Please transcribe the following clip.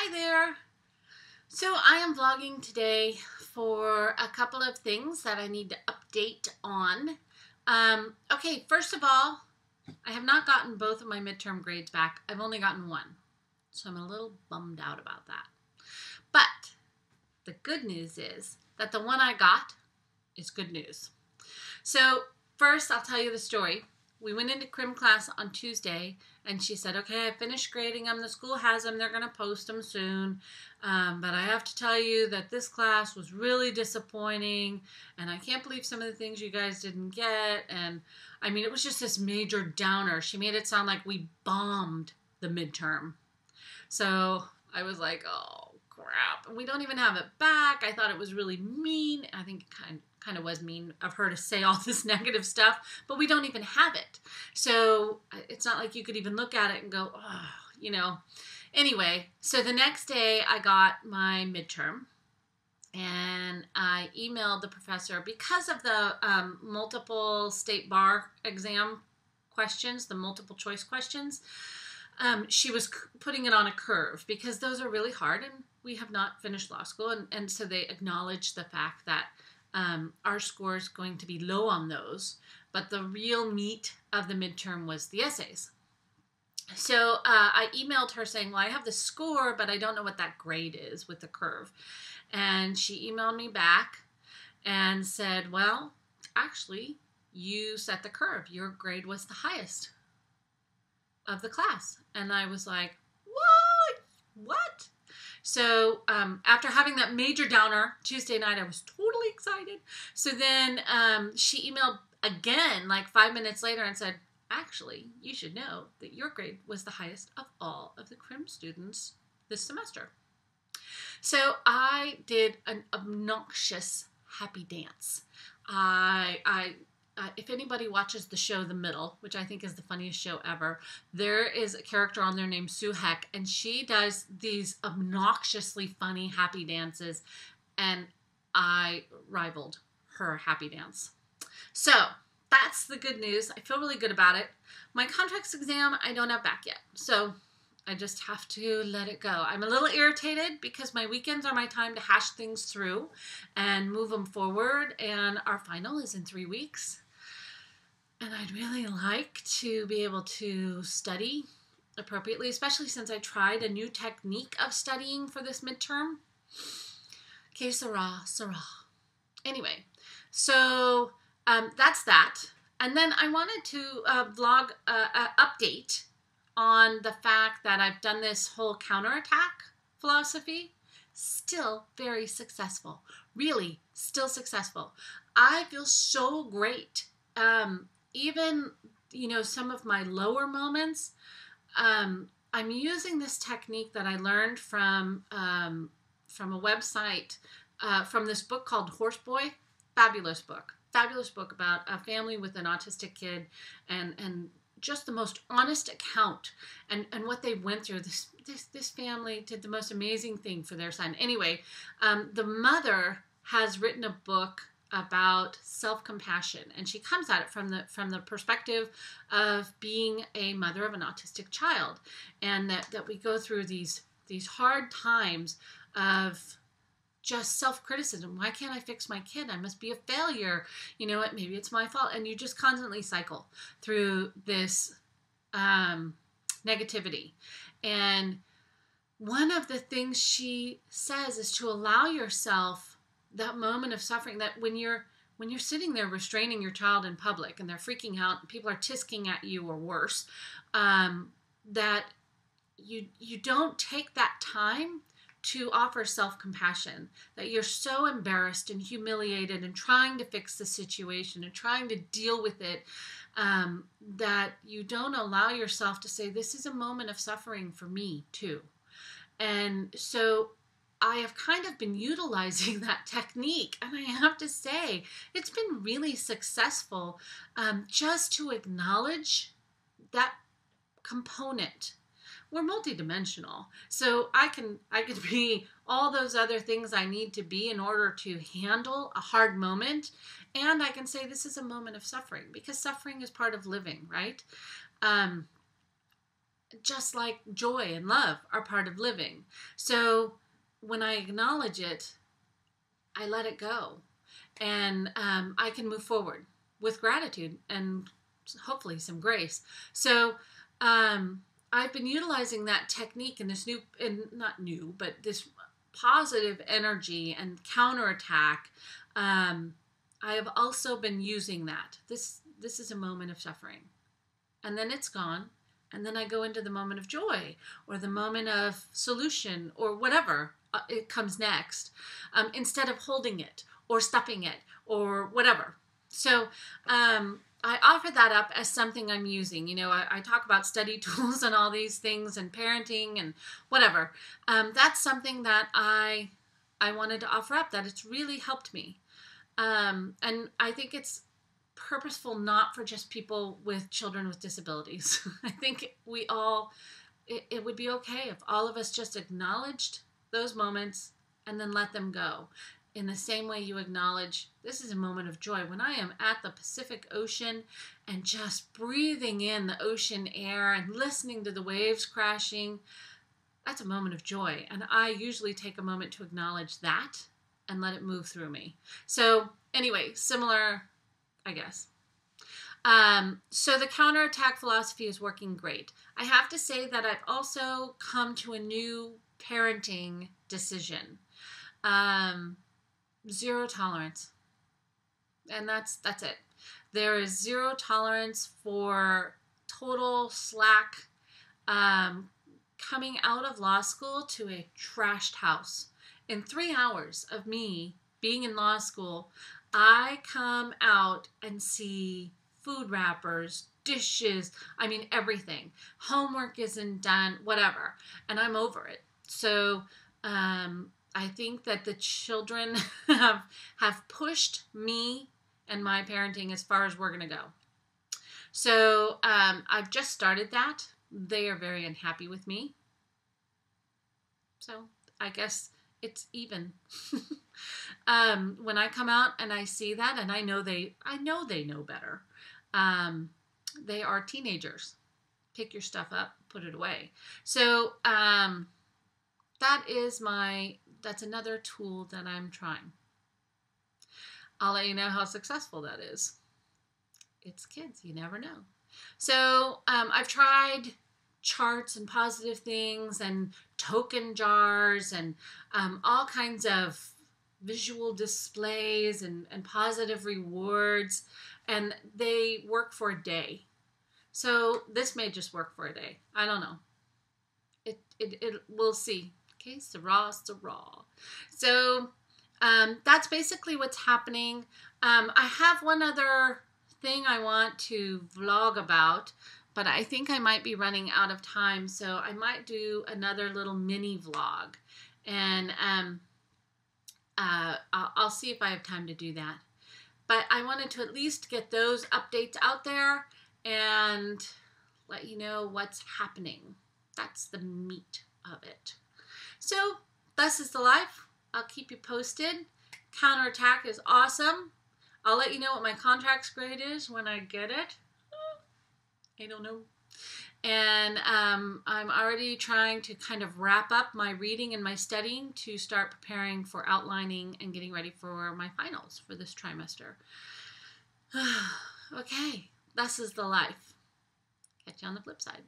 Hi there. So I am vlogging today for a couple of things that I need to update on. Okay, first of all, I have not gotten both of my midterm grades back. I've only gotten one. So I'm a little bummed out about that. But the good news is that the one I got is good news. So first, I'll tell you the story. We went into crim class on Tuesday, and she said, okay, I finished grading them. The school has them. They're going to post them soon. But I have to tell you that this class was really disappointing, and I can't believe some of the things you guys didn't get. And, I mean, it was just this major downer. She made it sound like we bombed the midterm. So I was like, oh, crap. And we don't even have it back. I thought it was really mean. I think it kind of was mean of her to say all this negative stuff, but we don't even have it. So it's not like you could even look at it and go, oh, you know. Anyway, so the next day I got my midterm, and I emailed the professor because of the multiple state bar exam questions, the multiple choice questions. She was putting it on a curve because those are really hard, and we have not finished law school, and so they acknowledged the fact that our score is going to be low on those, but the real meat of the midterm was the essays. So I emailed her saying, well, I have the score, but I don't know what that grade is with the curve. And she emailed me back and said, well, actually, you set the curve. Your grade was the highest of the class. And I was like, what? So after having that major downer Tuesday night, I was totally excited. So then she emailed again like 5 minutes later and said, actually, you should know that your grade was the highest of all of the crim students this semester. So I did an obnoxious happy dance. If anybody watches the show The Middle, which I think is the funniest show ever, there is a character on there named Sue Heck, and she does these obnoxiously funny happy dances, and I rivaled her happy dance. So that's the good news. I feel really good about it. My contracts exam, I don't have back yet, so I just have to let it go. I'm a little irritated because my weekends are my time to hash things through and move them forward, and our final is in 3 weeks. And I'd really like to be able to study appropriately, especially since I tried a new technique of studying for this midterm. Que sera, sera. Anyway, so that's that. And then I wanted to vlog an update on the fact that I've done this whole counterattack philosophy. Still very successful. Really, still successful. I feel so great. Even, you know, some of my lower moments, I'm using this technique that I learned from a website, from this book called Horse Boy. Fabulous book about a family with an autistic kid, and just the most honest account and what they went through. This family did the most amazing thing for their son. Anyway, the mother has written a book about self-compassion, and she comes at it from the perspective of being a mother of an autistic child, and that we go through these hard times of just self-criticism. Why can't I fix my kid? I must be a failure. You know what? Maybe it's my fault. And you just constantly cycle through this negativity. And one of the things she says is to allow yourself that moment of suffering, that when you're sitting there restraining your child in public and they're freaking out and people are tisking at you or worse, that you don't take that time to offer self-compassion, that you're so embarrassed and humiliated and trying to fix the situation and trying to deal with it, that you don't allow yourself to say, this is a moment of suffering for me too. And so I have kind of been utilizing that technique, and I have to say it's been really successful, just to acknowledge that component. We're multidimensional, so I can be all those other things I need to be in order to handle a hard moment, and I can say this is a moment of suffering, because suffering is part of living, right? just like joy and love are part of living. So when I acknowledge it, I let it go, and I can move forward with gratitude and hopefully some grace. So I've been utilizing that technique in this new, and not new, but this positive energy and counterattack. I have also been using that. This is a moment of suffering, and then it's gone, and then I go into the moment of joy or the moment of solution or whatever it comes next, instead of holding it or stuffing it or whatever. So I offer that up as something I'm using. You know, I talk about study tools and all these things and parenting and whatever. That's something that I wanted to offer up, that it's really helped me. And I think it's purposeful, not for just people with children with disabilities. I think we all, it would be okay if all of us just acknowledged those moments and then let them go. In the same way you acknowledge, this is a moment of joy. When I am at the Pacific Ocean and just breathing in the ocean air and listening to the waves crashing, that's a moment of joy. And I usually take a moment to acknowledge that and let it move through me. So anyway, similar, I guess. So the counterattack philosophy is working great. I have to say that I've also come to a new parenting decision. Zero tolerance. And that's it. There is zero tolerance for total slack, coming out of law school to a trashed house. In 3 hours of me being in law school, I come out and see food wrappers, dishes, I mean everything. Homework isn't done, whatever. And I'm over it. So I think that the children have pushed me and my parenting as far as we're going to go. So I've just started that. They are very unhappy with me. So I guess it's even. When I come out and I see that, and I know they know better. They are teenagers. Pick your stuff up, put it away. So that's another tool that I'm trying. I'll let you know how successful that is. It's kids, you never know. So I've tried charts and positive things and token jars and all kinds of visual displays and positive rewards, and they work for a day. So this may just work for a day. I don't know. We'll see. Okay, Sarah. So that's basically what's happening. I have one other thing I want to vlog about, but I think I might be running out of time, so I might do another little mini vlog, and I'll see if I have time to do that. But I wanted to at least get those updates out there and let you know what's happening. That's the meat of it. So, thus is the life. I'll keep you posted. Counterattack is awesome. I'll let you know what my contract's grade is when I get it. I don't know. And I'm already trying to kind of wrap up my reading and my studying to start preparing for outlining and getting ready for my finals for this trimester. Okay, thus is the life. Catch you on the flip side.